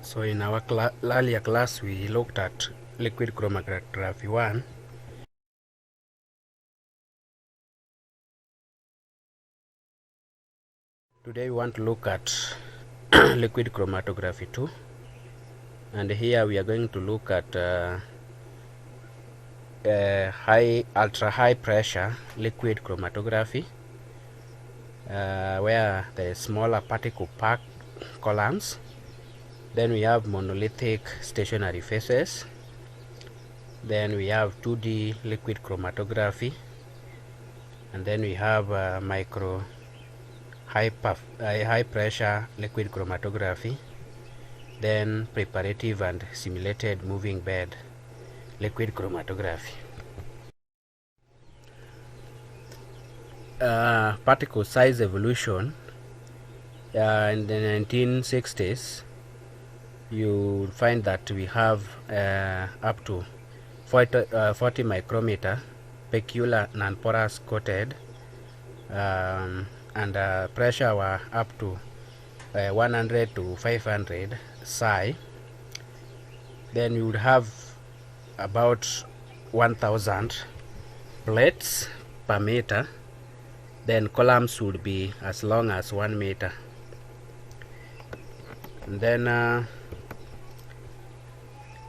So in our earlier class we looked at liquid chromatography 1. Today we want to look at liquid chromatography 2, and here we are going to look at ultra high pressure liquid chromatography, where the smaller particle packed columns. Then we have monolithic stationary phases. Then we have 2D liquid chromatography, and then we have high pressure liquid chromatography, then preparative and simulated moving bed liquid chromatography. Particle size evolution. In the 1960s, you find that we have up to 40 micrometer peculiar non-porous coated, and pressure were up to 100 to 500 psi. Then you would have about 1000 plates per meter. Then columns would be as long as 1 meter. And then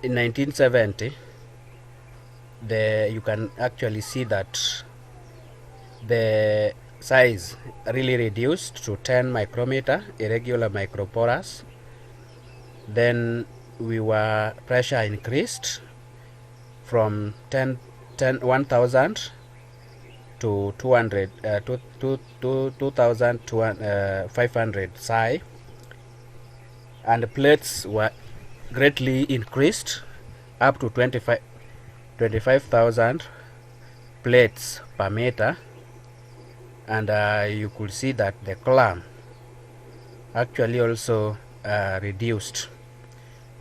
in 1970, you can actually see that the size really reduced to 10 micrometer irregular microporous. Then pressure increased from 1000 to 2500 psi, and the plates were greatly increased up to 25,000 plates per meter. And you could see that the column actually also reduced.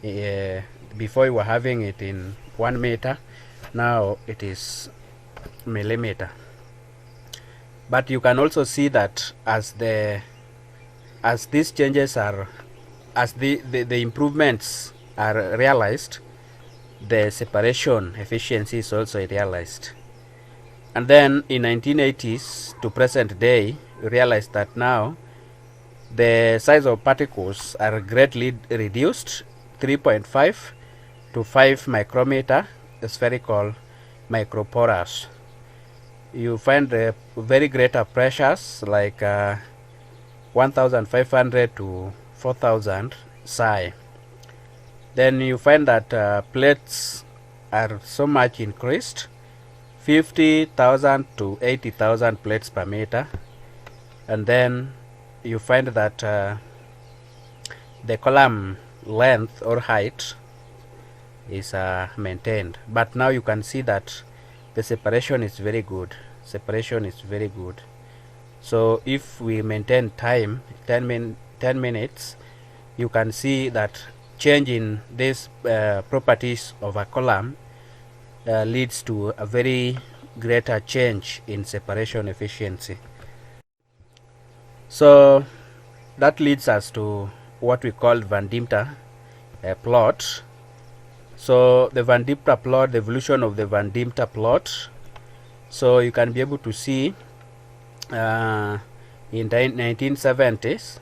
Before you were having it in 1 meter, now it is millimeter. But you can also see that as these changes are, as the improvements are realized, the separation efficiency is also realized. And then in 1980s to present day, we realized that now the size of particles are greatly reduced, 3.5 to 5 micrometer spherical microporous. You find very greater pressures like 1500 to 4000 psi. Then you find that plates are so much increased, 50,000 to 80,000 plates per meter. And then you find that the column length or height is maintained. But now you can see that the separation is very good. So if we maintain time 10 minutes, you can see that change in these properties of a column leads to a very greater change in separation efficiency. So that leads us to what we call Van Dieter plot. So the Van Dieter plot, the evolution of the Van Dieter plot. So you can be able to see in the 1970s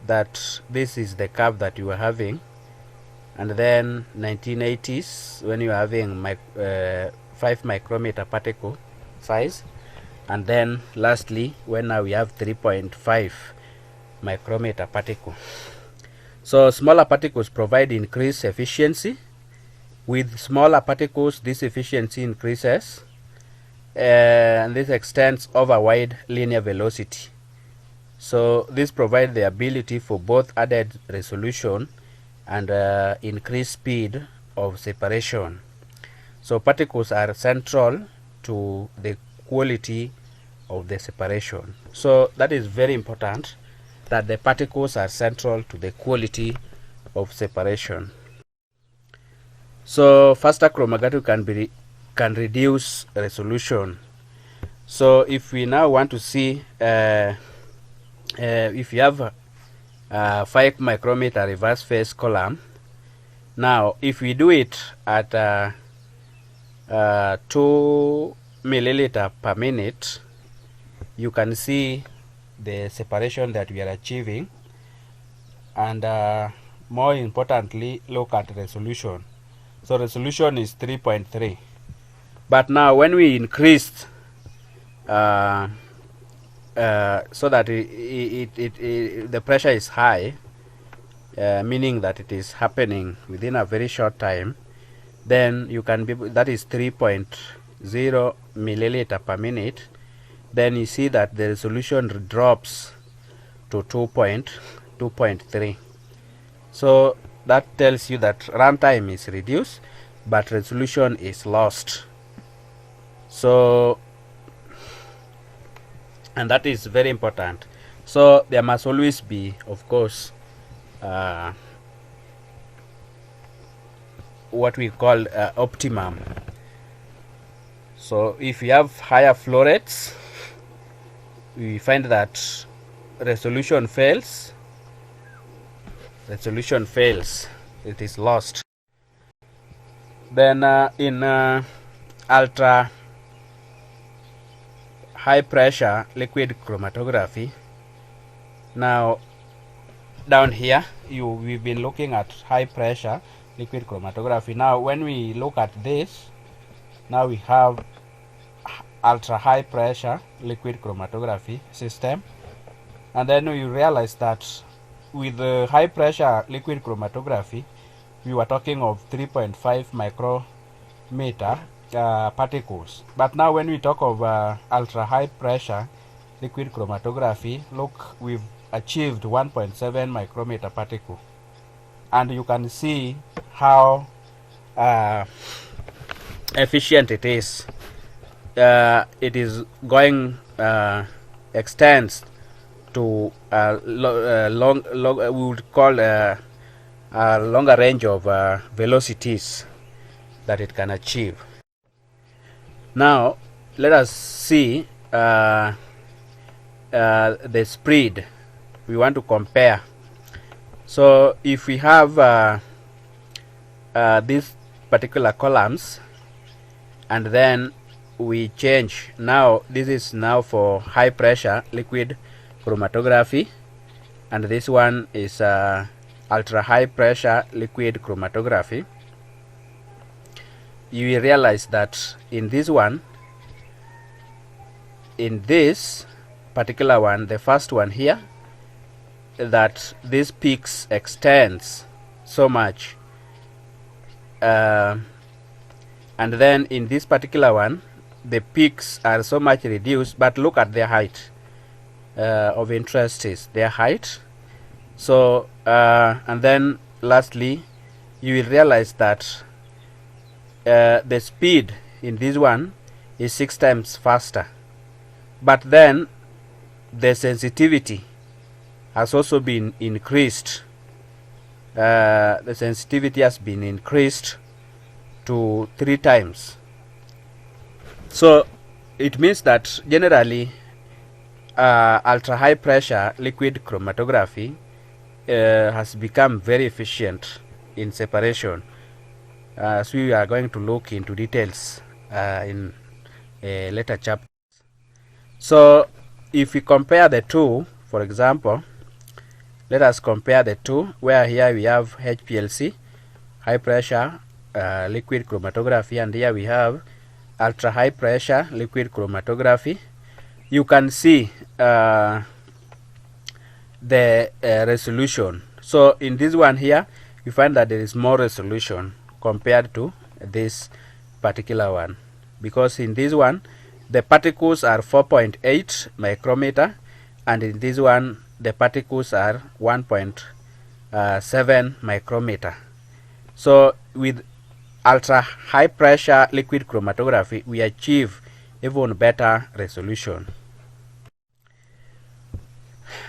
that this is the curve that you are having, and then 1980s when you are having 5 micrometer particle size, and then lastly when now we have 3.5 micrometer particle. So smaller particles provide increased efficiency. With smaller particles, this efficiency increases, and this extends over wide linear velocity. So this provides the ability for both added resolution and increased speed of separation. So particles are central to the quality of the separation. So that is very important, that the particles are central to the quality of separation. So faster chromatography can reduce resolution. So if we now want to see if you have 5 micrometer reverse phase column. Now if we do it at 2 milliliter per minute, you can see the separation that we are achieving, and more importantly, look at resolution. So resolution is 3.3, but now when we increased so that the pressure is high, meaning that it is happening within a very short time, then you can be, that is 3.0 milliliter per minute, then you see that the resolution drops to 2.3. So that tells you that runtime is reduced but resolution is lost. So, and that is very important. So there must always be, of course, what we call optimum. So if we have higher flow rates, we find that resolution fails, it is lost. Then in ultra high pressure liquid chromatography, now down here we've been looking at high pressure liquid chromatography. Now when we look at this, now we have ultra high pressure liquid chromatography system, and then we realize that with the high pressure liquid chromatography we were talking of 3.5 micrometer particles, but now when we talk of ultra high pressure liquid chromatography, look, we've achieved 1.7 micrometer particle, and you can see how efficient it is. It is going extends to we would call a longer range of velocities that it can achieve. Now let us see the spread we want to compare. So if we have these particular columns, and then we change, now this is now for high pressure liquid chromatography, and this one is ultra high pressure liquid chromatography. You will realize that in this one, in this particular one, the first one here, that this peaks extends so much, and then in this particular one the peaks are so much reduced, but look at their height. Of interest is their height. So and then lastly you will realize that the speed in this one is 6 times faster, but then the sensitivity has also been increased. The sensitivity has been increased to 3 times. So it means that generally ultra high pressure liquid chromatography has become very efficient in separation, as we are going to look into details in a later chapter. So if we compare the two, for example, let us compare the two, where here we have HPLC, high pressure liquid chromatography, and here we have ultra high pressure liquid chromatography. You can see the resolution. So in this one here you find that there is more resolution compared to this particular one, because in this one the particles are 4.8 micrometer, and in this one the particles are 1.7 micrometer. So with ultra high pressure liquid chromatography we achieve even better resolution.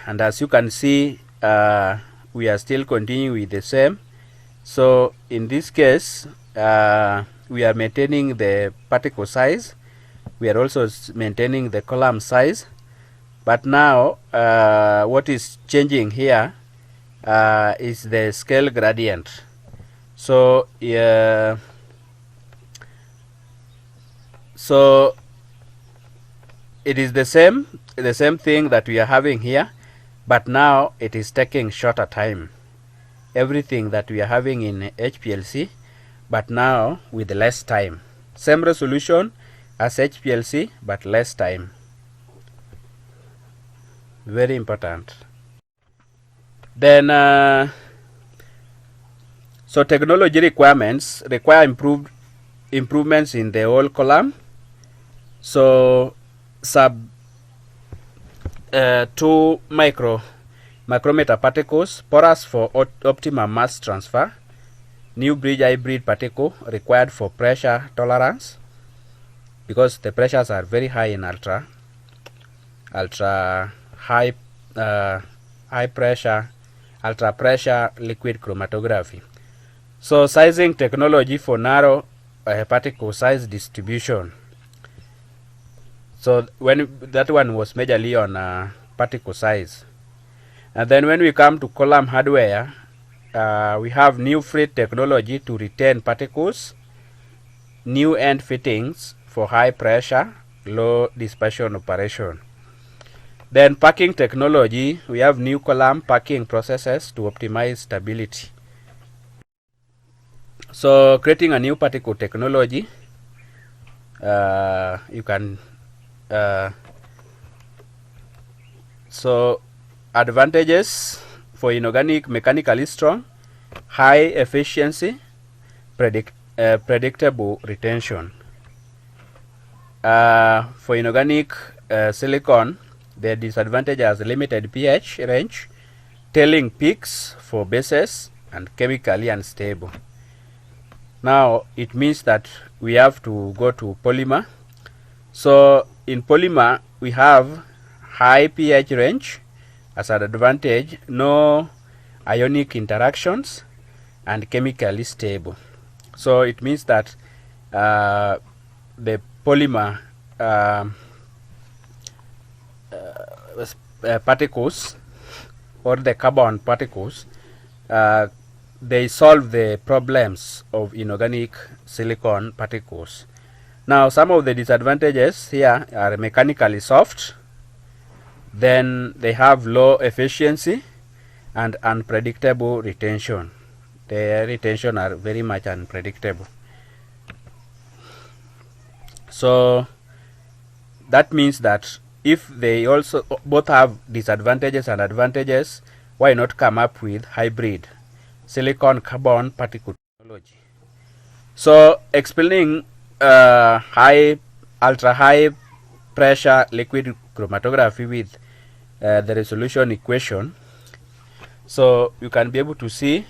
And as you can see, we are still continuing with the same. So in this case we are maintaining the particle size, we are also maintaining the column size, but now what is changing here is the scale gradient. So so it is the same thing that we are having here, but now it is taking shorter time. Everything that we are having in HPLC, but now with less time. Same resolution as HPLC, but less time. Very important. Then so technology requirements require improvements in the whole column. So two micrometer particles, porous for optimum mass transfer, new bridge hybrid particle required for pressure tolerance, because the pressures are very high in ultra high pressure, ultra pressure liquid chromatography. So sizing technology for narrow particle size distribution. So when that one was majorly on particle size. And then when we come to column hardware, we have new freight technology to retain particles, new end fittings for high pressure, low dispersion operation. Then packing technology, we have new column packing processes to optimize stability. So creating a new particle technology, you can so advantages for inorganic, mechanically strong, high efficiency, predictable retention. For inorganic silicon, the disadvantage has limited pH range, tailing peaks for bases, and chemically unstable. Now it means that we have to go to polymer. So in polymer we have high pH range as an advantage, no ionic interactions, and chemically stable. So it means that the polymer particles, or the carbon particles, they solve the problems of inorganic silicon particles. Now some of the disadvantages here are mechanically soft, then they have low efficiency and unpredictable retention. The retention are very much unpredictable. So that means that if they also both have disadvantages and advantages, why not come up with hybrid silicon carbon particle technology? So explaining ultra high pressure liquid chromatography with the resolution equation. So you can be able to see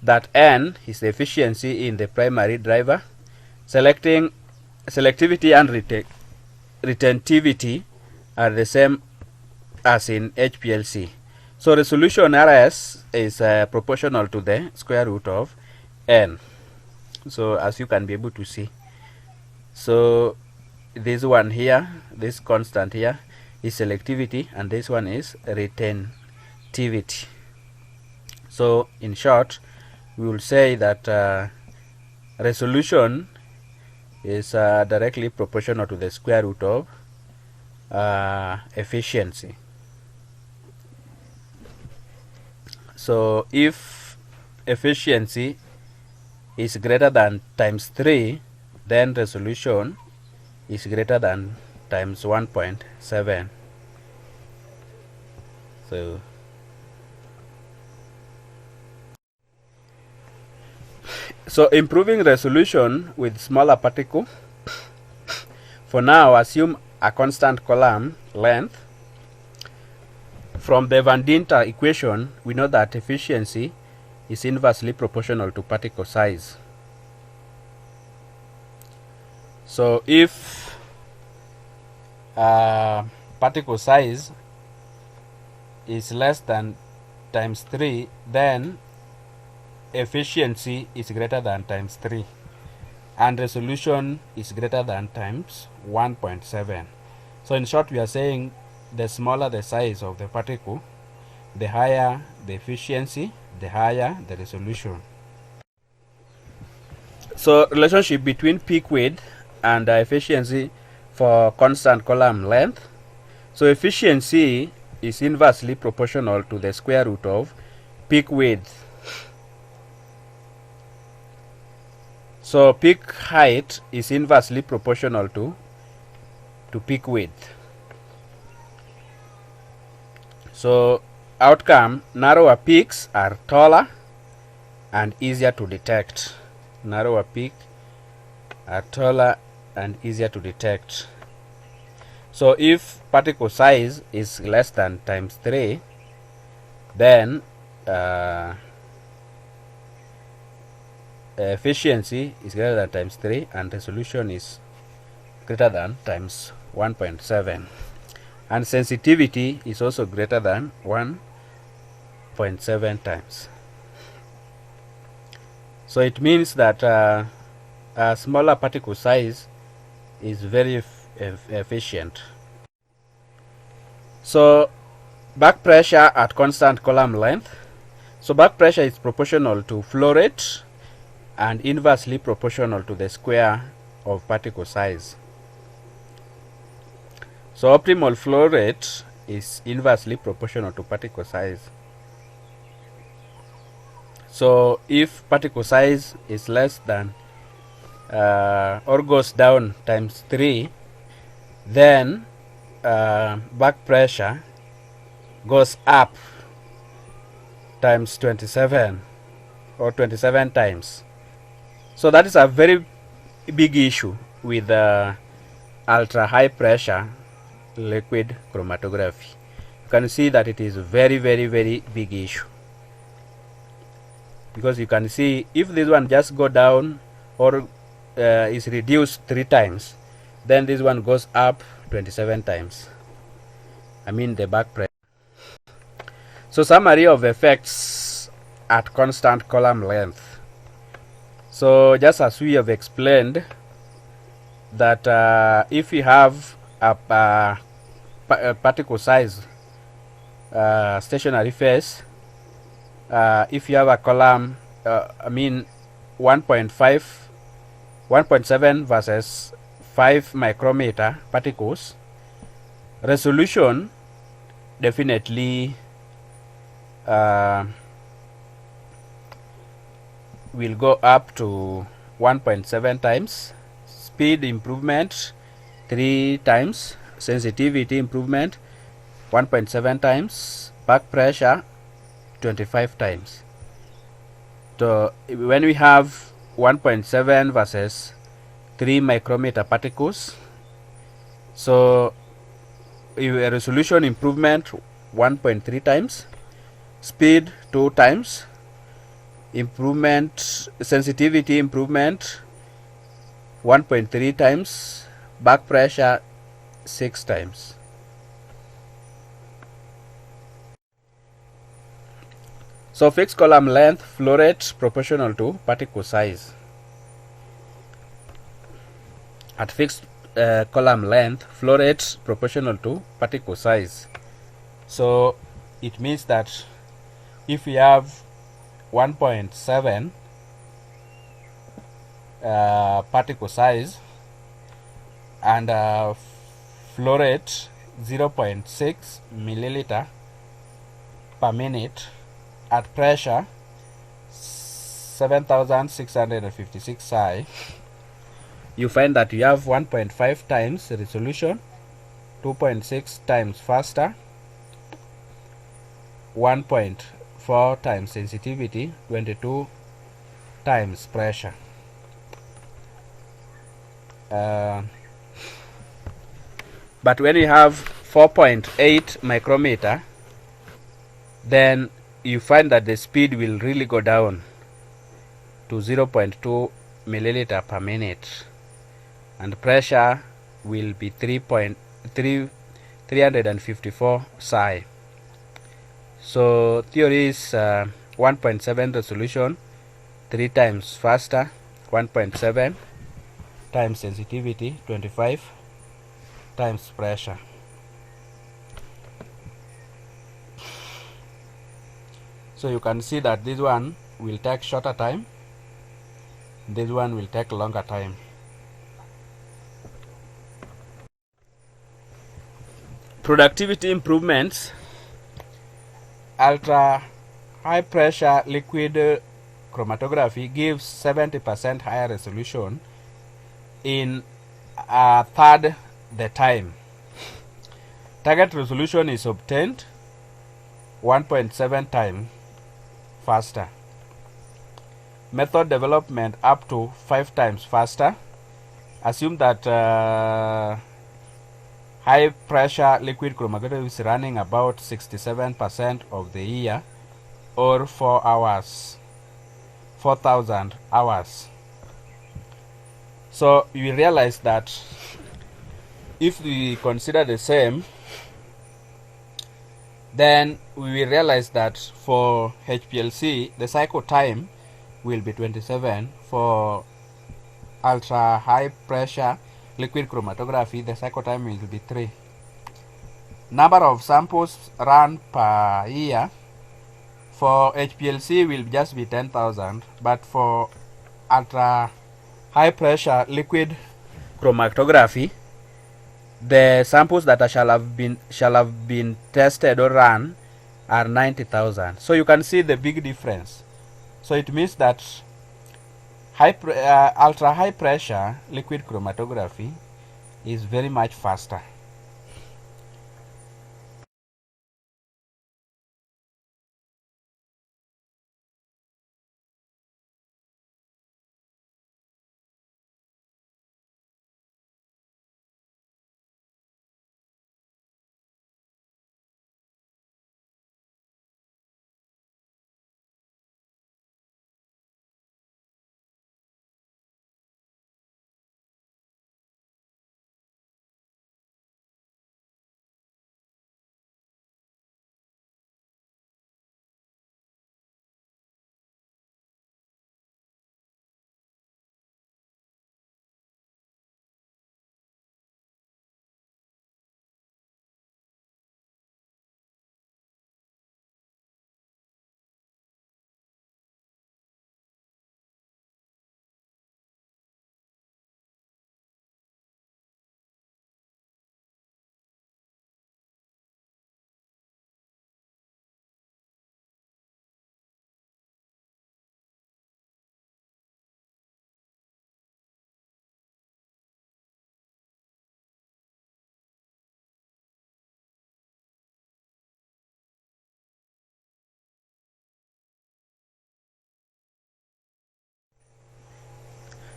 that N is the efficiency in the primary driver. Selectivity and retentivity are the same as in HPLC. So resolution RS is proportional to the square root of N. So as you can be able to see, so this one here, this constant here is selectivity, and this one is retentivity. So in short, we will say that resolution is directly proportional to the square root of efficiency. So if efficiency is greater than times 3, then resolution is greater than times 1.7. So improving resolution with smaller particle. For now, assume a constant column length. From the Van Dinter equation, we know that efficiency is inversely proportional to particle size. So if particle size is less than times 3, then efficiency is greater than times 3, and resolution is greater than times 1.7. So in short, we are saying the smaller the size of the particle, the higher the efficiency, the higher the resolution. So relationship between peak width and efficiency for constant column length. So efficiency is inversely proportional to the square root of peak width. So peak height is inversely proportional to peak width. So outcome, narrower peaks are taller and easier to detect. Narrower peaks are taller and easier to detect. So if particle size is less than times 3, then efficiency is greater than times 3 and resolution is greater than times 1.7, and sensitivity is also greater than 1.7 times. So it means that a smaller particle size is very efficient. So back pressure at constant column length. So back pressure is proportional to flow rate and inversely proportional to the square of particle size. So optimal flow rate is inversely proportional to particle size. So if particle size is less than or goes down times 3, then back pressure goes up times 27 or 27 times. So that is a very big issue with ultra high pressure liquid chromatography. You can see that it is a very big issue, because you can see if this one just go down or is reduced 3 times, then this one goes up 27 times. I mean the back pressure. So summary of effects at constant column length. So just as we have explained that if you have a particle size stationary phase, if you have a column, I mean 1.7 versus 5 micrometer particles, resolution definitely will go up to 1.7 times, speed improvement 3 times, sensitivity improvement 1.7 times, back pressure 25 times. So when we have 1.7 versus 3 micrometer particles, so a resolution improvement 1.3 times, speed 2 times, improvement, sensitivity improvement 1.3 times, back pressure 6 times. So fixed column length, flow rate proportional to particle size. At fixed column length, flow rate proportional to particle size. So it means that if we have 1.7 particle size and flow rate 0.6 milliliter per minute at pressure 7656 psi, you find that you have 1.5 times resolution, 2.6 times faster, 1.4 times sensitivity, 22 times pressure. But when you have 4.8 micrometer, then you find that the speed will really go down to 0.2 milliliter per minute, and pressure will be 354 psi. So theory is 1.7 resolution, 3 times faster, 1.7 times sensitivity, 25 times pressure. So you can see that this one will take shorter time, this one will take longer time. Productivity improvements. Ultra high pressure liquid chromatography gives 70% higher resolution in a third the time. Target resolution is obtained 1.7 times faster. Method development up to 5 times faster. Assume that high pressure liquid chromatography is running about 67% of the year, or 4 hours, 4,000 hours. So you realize that if we consider the same, then we will realize that for HPLC the cycle time will be 27. For ultra high pressure liquid chromatography the cycle time will be 3. Number of samples run per year for HPLC will just be 10,000, but for ultra high pressure liquid chromatography the samples that shall have been tested or run are 90,000. So you can see the big difference. So it means that ultra high pressure liquid chromatography is very much faster.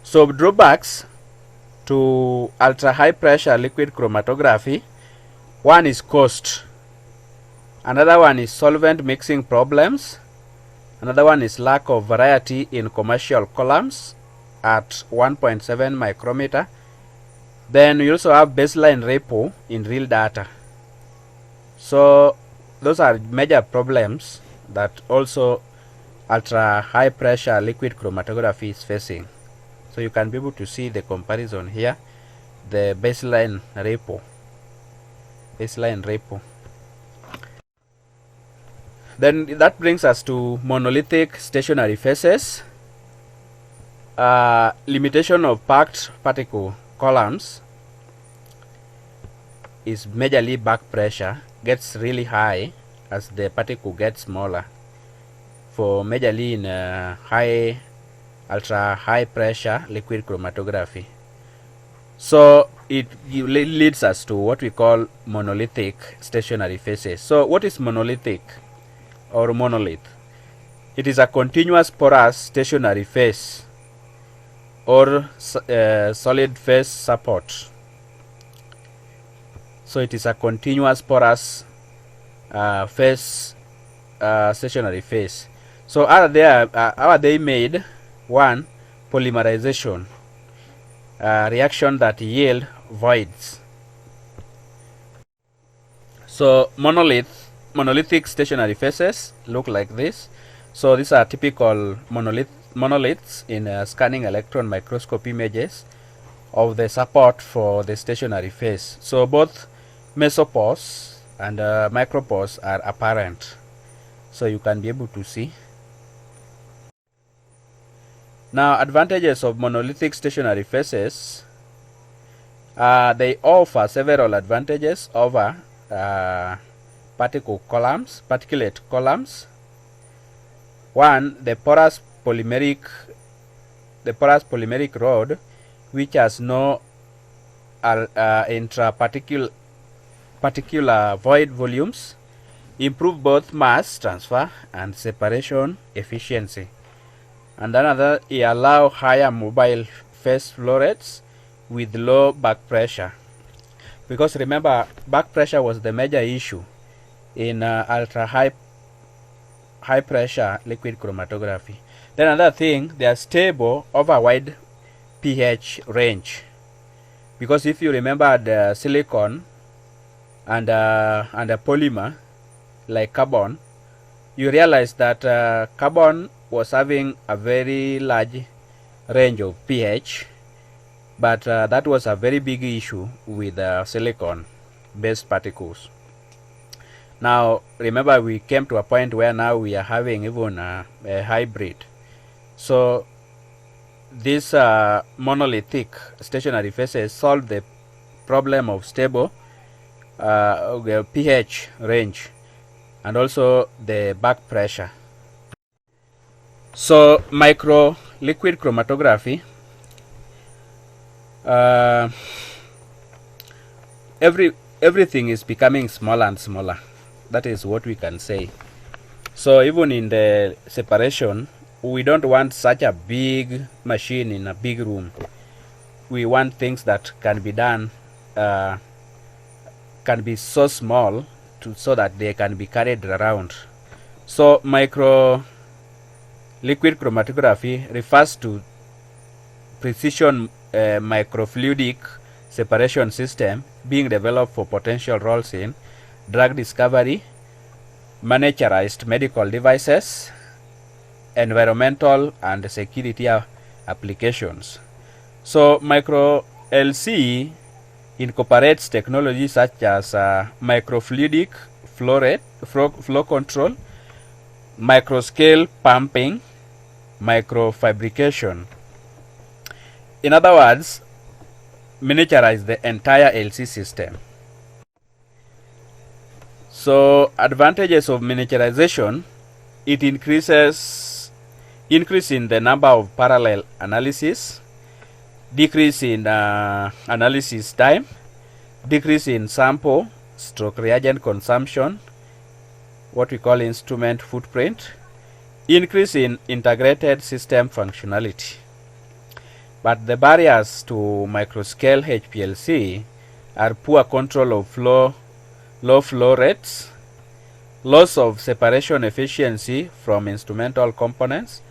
So drawbacks to ultra high pressure liquid chromatography: one is cost, another one is solvent mixing problems, another one is lack of variety in commercial columns at 1.7 micrometer. Then you also have baseline repo in real data. So those are major problems that also ultra high pressure liquid chromatography is facing. So you can be able to see the comparison here, the baseline repo. Then that brings us to monolithic stationary phases. Limitation of packed particle columns is majorly back pressure gets really high as the particle gets smaller. For majorly in ultra high pressure liquid chromatography. So it leads us to what we call monolithic stationary phases. So what is monolithic or monolith? It is a continuous porous stationary phase or solid phase support. So it is a continuous porous phase stationary phase. So how are they made? One, polymerization, reaction that yield voids. So monolithic stationary phases look like this. So these are typical monoliths in scanning electron microscope images of the support for the stationary phase. So both mesopause and micropause are apparent. so you can be able to see. Now, advantages of monolithic stationary phases. They offer several advantages over particulate columns. One, the porous polymeric rod, which has no intraparticular void volumes, improve both mass transfer and separation efficiency. And another, it allow higher mobile phase flow rates with low back pressure, because remember, back pressure was the major issue in ultra high pressure liquid chromatography. Then another thing, they are stable over a wide pH range, because if you remember the silicon and a polymer like carbon, you realize that carbon was having a very large range of pH, but that was a very big issue with silicon based particles. Now remember, we came to a point where now we are having even a hybrid. So this monolithic stationary phases solve the problem of stable pH range and also the back pressure. So micro liquid chromatography, everything is becoming smaller and smaller. That is what we can say. So even in the separation, we don't want such a big machine in a big room. We want things that can be done, can be so small so that they can be carried around. So micro liquid chromatography refers to precision microfluidic separation system being developed for potential roles in drug discovery, miniaturized medical devices, environmental and security applications. So Micro-HPLC incorporates technologies such as microfluidic flow control, microscale pumping, microfabrication. In other words, miniaturize the entire LC system. So advantages of miniaturization: it increase in the number of parallel analysis, decrease in analysis time, decrease in sample / reagent consumption, what we call instrument footprint, increase in integrated system functionality. But the barriers to microscale HPLC are poor control of low flow rates, loss of separation efficiency from instrumental components,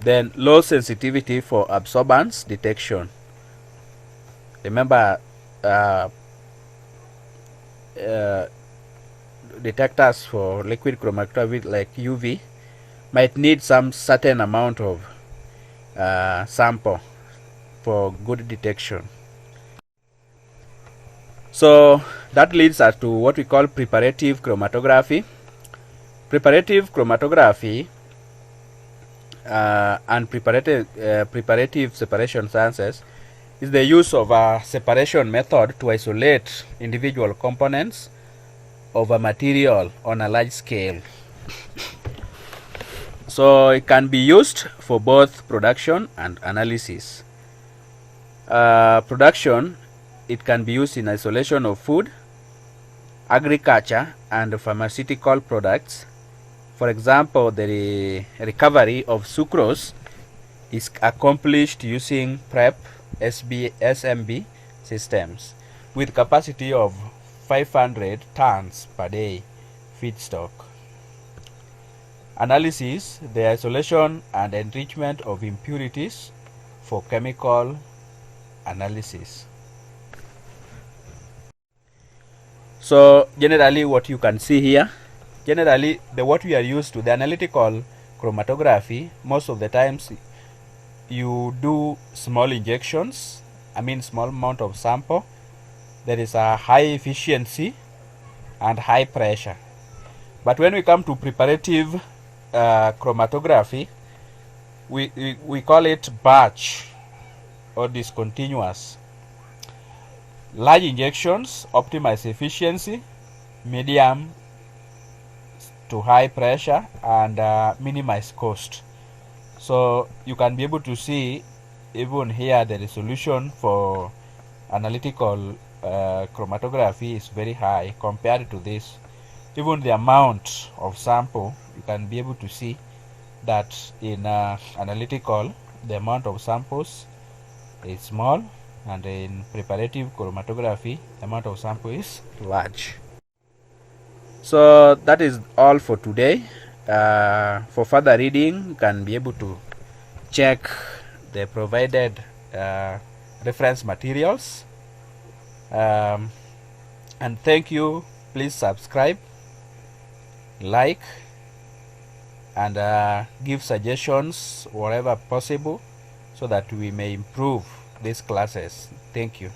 then low sensitivity for absorbance detection. Remember, detectors for liquid chromatography like UV might need some certain amount of sample for good detection. So that leads us to what we call preparative chromatography. Preparative chromatography and preparative separation sciences is the use of a separation method to isolate individual components of a material on a large scale. So it can be used for both production and analysis. Production, it can be used in isolation of food, agriculture, and pharmaceutical products. For example, the recovery of sucrose is accomplished using PrEP SMB systems with capacity of 500 tons per day feedstock. Analysis, the isolation and enrichment of impurities for chemical analysis. So generally what you can see here, generally what we are used to, the analytical chromatography, most of the times you do small injections, small amount of sample. There is a high efficiency and high pressure. But when we come to preparative chromatography, we call it batch or discontinuous. Large injections optimize efficiency, medium to high pressure, and minimize cost. So you can be able to see even here the resolution for analytical chromatography is very high compared to this. Even the amount of sample, you can be able to see that in analytical the amount of samples is small, and in preparative chromatography the amount of sample is large. So that is all for today. For further reading, you can be able to check the provided reference materials. And thank you. Please subscribe, like, and give suggestions wherever possible so that we may improve these classes. Thank you.